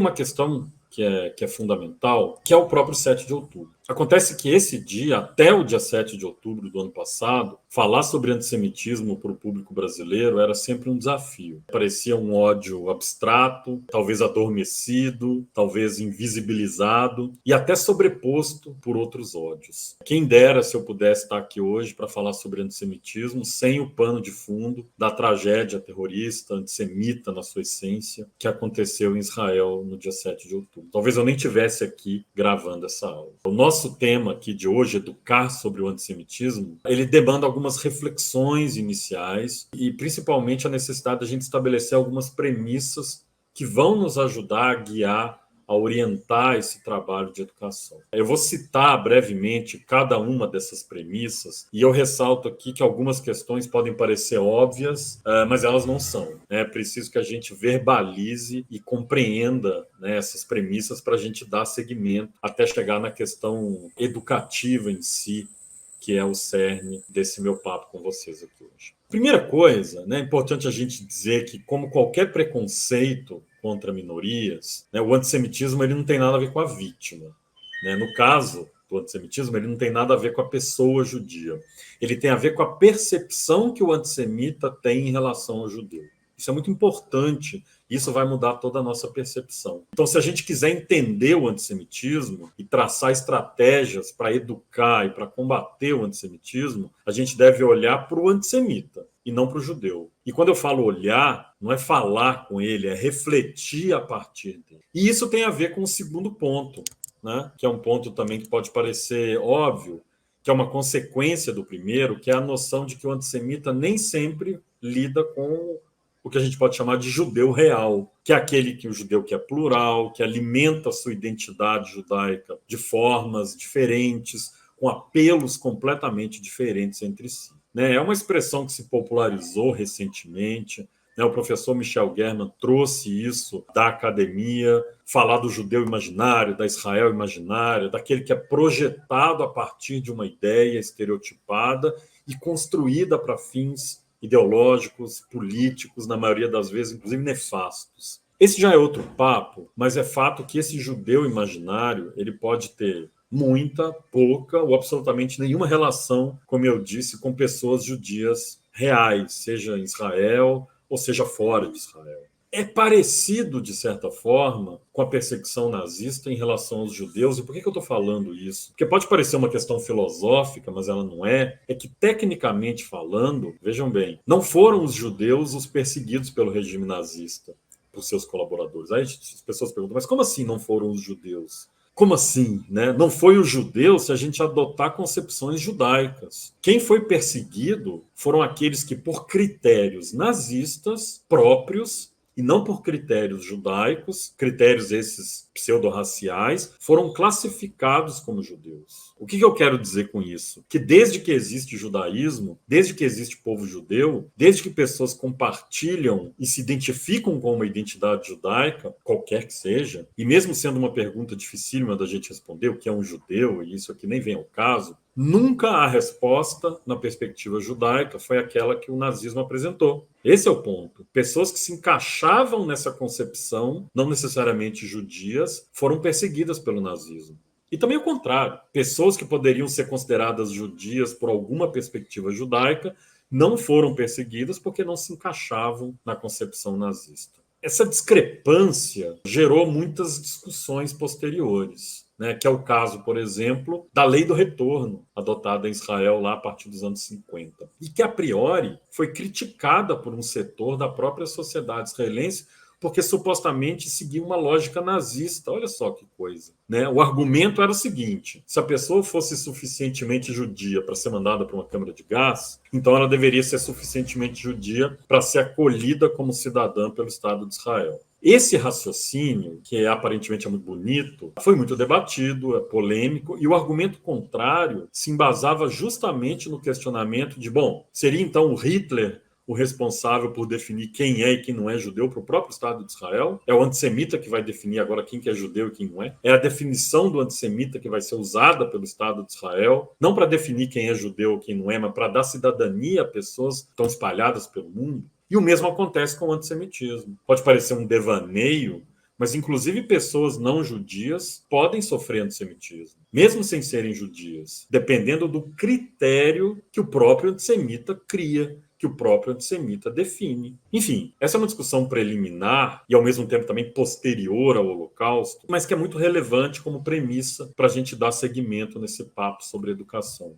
uma questão que é fundamental, que é o próprio 7 de outubro. Acontece que esse dia, até o dia 7 de outubro do ano passado, falar sobre antissemitismo para o público brasileiro era sempre um desafio. Parecia um ódio abstrato, talvez adormecido, talvez invisibilizado e até sobreposto por outros ódios. Quem dera se eu pudesse estar aqui hoje para falar sobre antissemitismo sem o pano de fundo da tragédia terrorista, antissemita na sua essência, que aconteceu em Israel no dia 7 de outubro. Talvez eu nem estivesse aqui gravando essa aula. O nosso tema aqui de hoje, educar sobre o antissemitismo, ele demanda algumas reflexões iniciais e principalmente a necessidade de a gente estabelecer algumas premissas que vão nos ajudar a guiar, a orientar esse trabalho de educação. Eu vou citar brevemente cada uma dessas premissas e eu ressalto aqui que algumas questões podem parecer óbvias, mas elas não são. É preciso que a gente verbalize e compreenda, né, essas premissas para a gente dar seguimento até chegar na questão educativa em si, que é o cerne desse meu papo com vocês aqui hoje. Primeira coisa, né, é importante a gente dizer que, como qualquer preconceito contra minorias, né, o antissemitismo ele não tem nada a ver com a vítima. Né? No caso do antissemitismo, ele não tem nada a ver com a pessoa judia. Ele tem a ver com a percepção que o antissemita tem em relação ao judeu. Isso é muito importante, isso vai mudar toda a nossa percepção. Então, se a gente quiser entender o antissemitismo e traçar estratégias para educar e para combater o antissemitismo, a gente deve olhar para o antissemita e não para o judeu. E quando eu falo olhar, não é falar com ele, é refletir a partir dele. E isso tem a ver com o segundo ponto, né? Que é um ponto também que pode parecer óbvio, que é uma consequência do primeiro, que é a noção de que o antissemita nem sempre lida com o que a gente pode chamar de judeu real, que é aquele que o judeu que é plural, que alimenta a sua identidade judaica de formas diferentes, com apelos completamente diferentes entre si. É uma expressão que se popularizou recentemente. O professor Michel German trouxe isso da academia, falar do judeu imaginário, da Israel imaginária, daquele que é projetado a partir de uma ideia estereotipada e construída para fins ideológicos, políticos, na maioria das vezes, inclusive nefastos. Esse já é outro papo, mas é fato que esse judeu imaginário ele pode ter muita, pouca ou absolutamente nenhuma relação, como eu disse, com pessoas judias reais, seja em Israel ou seja fora de Israel. É parecido, de certa forma, com a perseguição nazista em relação aos judeus. E por que eu estou falando isso? Porque pode parecer uma questão filosófica, mas ela não é. É que, tecnicamente falando, vejam bem, não foram os judeus os perseguidos pelo regime nazista, por seus colaboradores. Aí as pessoas perguntam, mas como assim não foram os judeus? Como assim, né? Não foi o judeu se a gente adotar concepções judaicas. Quem foi perseguido foram aqueles que, por critérios nazistas próprios, e não por critérios judaicos, critérios esses pseudo-raciais, foram classificados como judeus. O que eu quero dizer com isso? Que desde que existe judaísmo, desde que existe povo judeu, desde que pessoas compartilham e se identificam com uma identidade judaica, qualquer que seja, e mesmo sendo uma pergunta dificílima da gente responder, o que é um judeu, e isso aqui nem vem ao caso, nunca a resposta, na perspectiva judaica, foi aquela que o nazismo apresentou. Esse é o ponto. Pessoas que se encaixavam nessa concepção, não necessariamente judias, foram perseguidas pelo nazismo. E também o contrário. Pessoas que poderiam ser consideradas judias por alguma perspectiva judaica não foram perseguidas porque não se encaixavam na concepção nazista. Essa discrepância gerou muitas discussões posteriores. Que é o caso, por exemplo, da lei do retorno, adotada em Israel lá a partir dos anos 50, e que, a priori, foi criticada por um setor da própria sociedade israelense, porque supostamente seguia uma lógica nazista. Olha só que coisa. O argumento era o seguinte: se a pessoa fosse suficientemente judia para ser mandada para uma câmara de gás, então ela deveria ser suficientemente judia para ser acolhida como cidadã pelo Estado de Israel. Esse raciocínio, que aparentemente é muito bonito, foi muito debatido, é polêmico, e o argumento contrário se embasava justamente no questionamento de, seria então o Hitler o responsável por definir quem é e quem não é judeu para o próprio Estado de Israel? É o antissemita que vai definir agora quem que é judeu e quem não é? É a definição do antissemita que vai ser usada pelo Estado de Israel, não para definir quem é judeu ou quem não é, mas para dar cidadania a pessoas que estão espalhadas pelo mundo? E o mesmo acontece com o antissemitismo. Pode parecer um devaneio, mas inclusive pessoas não judias podem sofrer antissemitismo, mesmo sem serem judias, dependendo do critério que o próprio antissemita cria, que o próprio antissemita define. Enfim, essa é uma discussão preliminar e, ao mesmo tempo, também posterior ao Holocausto, mas que é muito relevante como premissa para a gente dar seguimento nesse papo sobre educação.